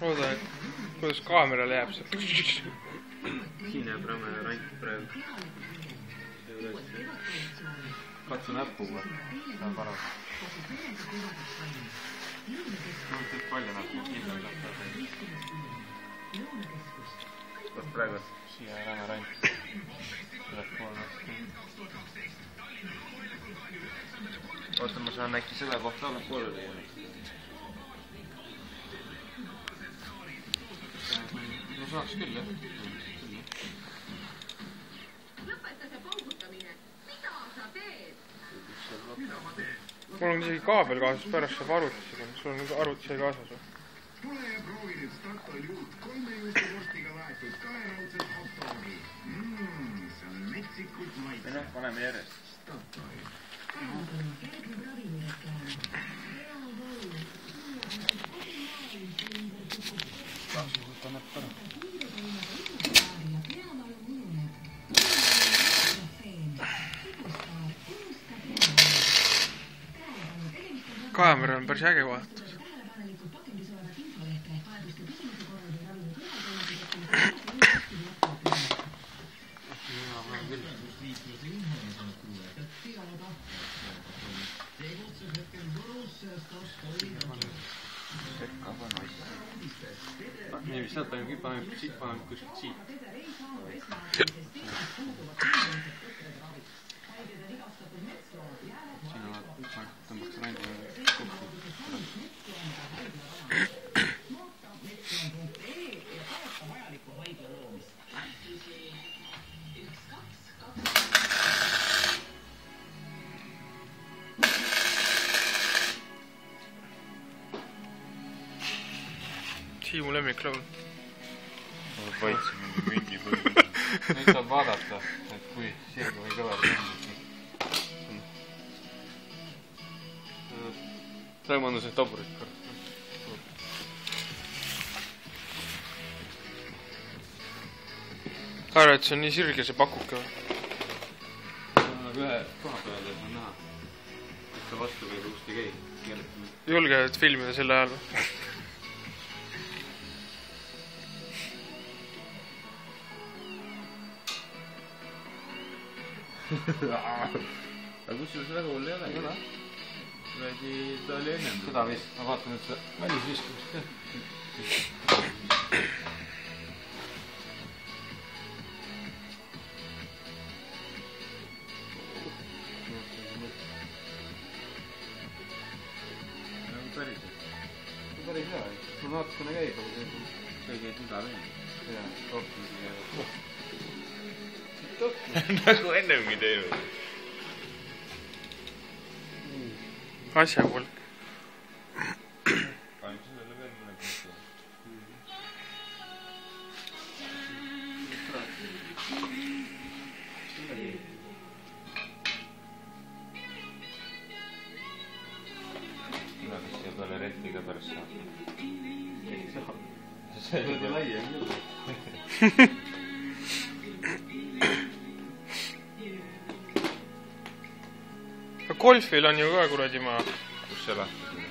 Oota, et kuidas kaamerale jääb see? Siin jääb räme rant praegu. Katsu näpuga. See on parem. Teeb palju näpu. Kindel näpu. Kas praegu siia räme rant? Oota, ma saan äkki seda kohta alla poole teha. Ma saaks küll, jah. Lõpeta see paugutamine. Mida sa teed? Mul on isegi kaabel kaasas, pärast saab arvutisse. Sul on arvutis sai kaasas või? Tule ja proovi nüüd Statoil uut 3 juuste vorstiga laetud kaeraudset hotdogi. See on metsikult maitse. Paneme järjest. Statoil. Kaamera on päris äge vaadatud. Nii, mis sealt paneme kuskilt siit. Siin on tõmbaks randi kokku. Siimu lemmiklaul. Vaitsi mingi mündi põllu. Nüüd saab vaadata, et kui sirgu või kõlar on. Tõmanduse taburit kord. Arva, et see on nii sirge see pakuke või? Aga ühe koha peale on näha. Et ta vastu käib uuesti käib. Julge filmida selle ajal või? Aga kusjuures väga hull ei ole. Kuradi, ta oli ennem. Seda vist, ma vaatan, et seda välisviskumist ka. Päris hea. Ma natukene käib, aga see käib mida veel. Jaa, rohkem käib. Nagu ennemgi teeme. Asja polk. Panin sellele veel mõne kohta. Kuna kas siia peale renti ka pärast saab? Ei saa. See oli laiem küll. Golfil on ju ka kuradi maa. Kus see lahti?